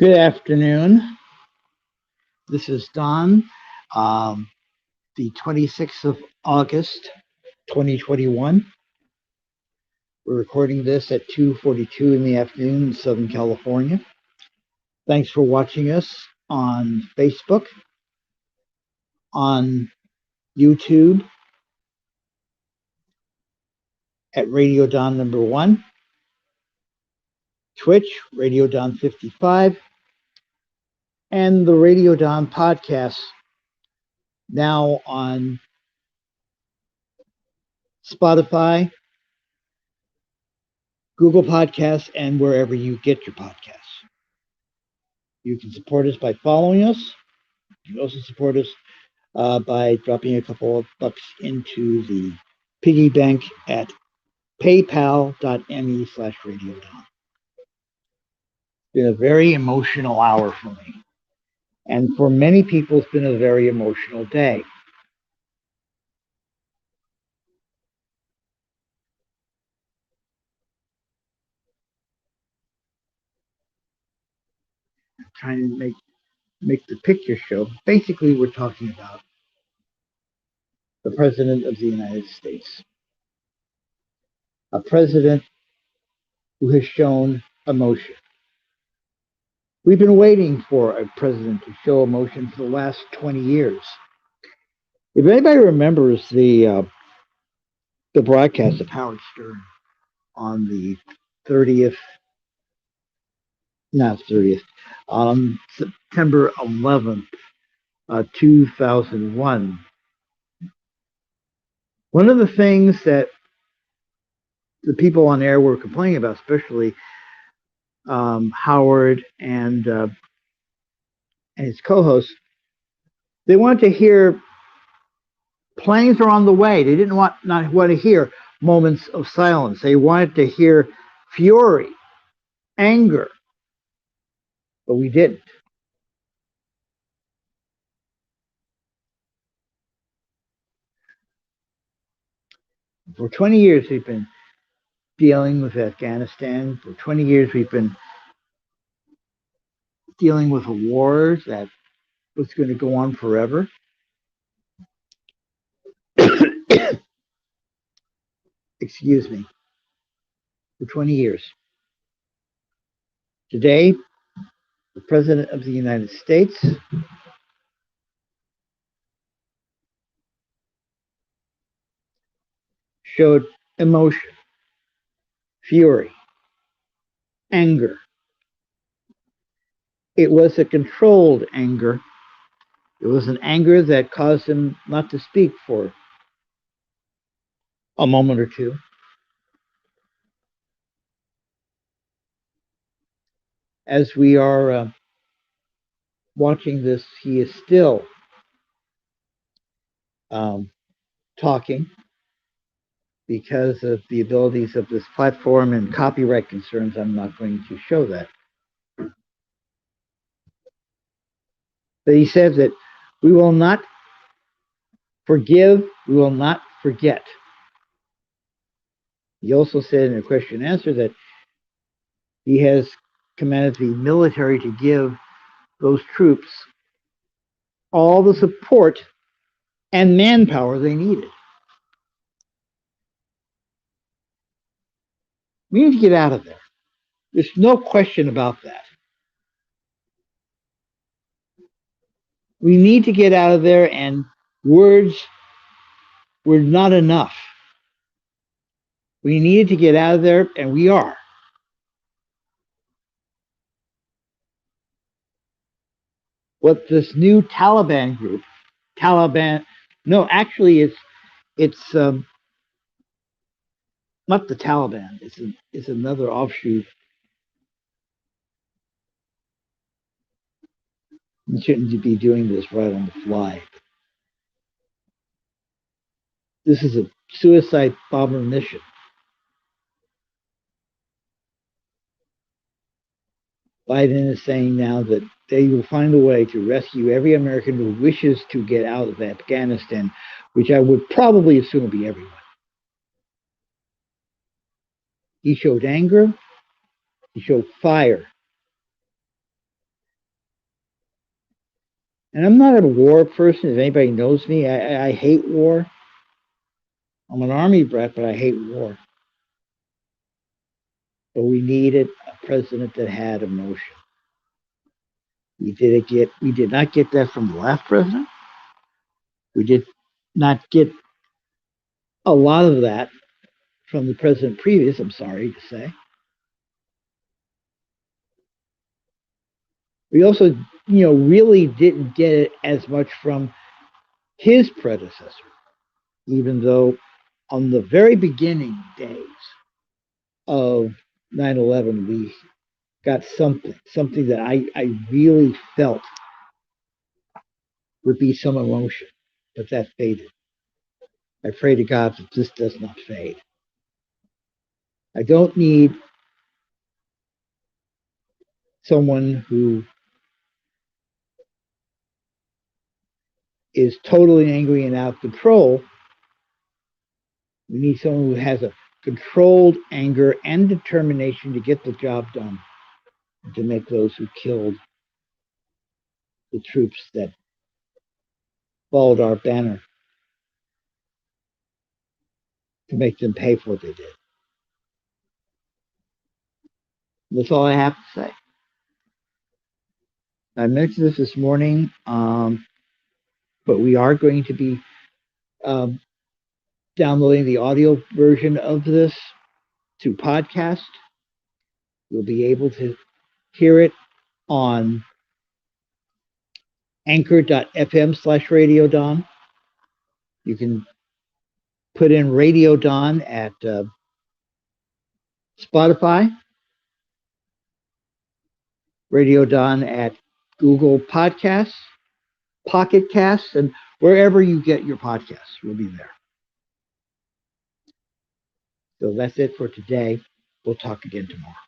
Good afternoon. This is Don, the 26th of August, 2021. We're recording this at 2:42 in the afternoon in Southern California. Thanks for watching us on Facebook, on YouTube, at Radio Don number 1, Twitch, Radio Don 55, and the Radio Don podcast now on Spotify, Google Podcasts, and wherever you get your podcasts. You can support us by following us. You can also support us by dropping a couple of bucks into the piggy bank at paypal.me/radiodon. It's been a very emotional hour for me. And for many people, it's been a very emotional day. I'm trying to make the picture show. Basically, we're talking about the President of the United States. A president who has shown emotion. We've been waiting for a president to show emotion for the last 20 years. If anybody remembers the broadcast of Howard Stern on the 30th, not 30th, on September 11th, 2001, one of the things that the people on air were complaining about, especially Howard and his co-hosts, they wanted to hear planes are on the way. They didn't want to hear moments of silence. They wanted to hear fury, anger, but we didn't. For 20 years, we've been dealing with Afghanistan. For 20 years, we've been dealing with a war that was going to go on forever. Excuse me. For 20 years. Today, the President of the United States showed emotion, fury, anger. It was a controlled anger. It was an anger that caused him not to speak for a moment or two. As we are watching this, he is still talking because of the abilities of this platform and copyright concerns. I'm not going to show that. But he says that we will not forgive, we will not forget. He also said in a question and answer that he has commanded the military to give those troops all the support and manpower they needed. We need to get out of there. There's no question about that. We need to get out of there, and words were not enough. We needed to get out of there, and we are. What this new Taliban group, no, actually it's not the Taliban. It's another offshoot. You shouldn't be doing this right on the fly. This is a suicide bomber mission. Biden is saying now that they will find a way to rescue every American who wishes to get out of Afghanistan, which I would probably assume will be everyone. He showed anger. He showed fire. And I'm not a war person. If anybody knows me, I hate war. I'm an army brat, but I hate war. But we needed a president that had emotion. We did not get that from the last president. We did not get a lot of that from the president previous, I'm sorry to say. We also, really didn't get it as much from his predecessor, even though on the very beginning days of 9/11, we got something that I really felt would be some emotion, but that faded. I pray to God that this does not fade. I don't need someone who is totally angry and out of control. We need someone who has a controlled anger and determination to get the job done and to make those who killed the troops that followed our banner, to make them pay for what they did. That's all I have to say. I mentioned this morning, but we are going to be um, downloading the audio version of this to podcast. You'll be able to hear it on anchor.fm/Radio Dawn. You can put in Radio Dawn at Spotify, Radio Dawn at Google Podcasts, Pocket Casts, and wherever you get your podcasts, we'll be there. So that's it for today. We'll talk again tomorrow.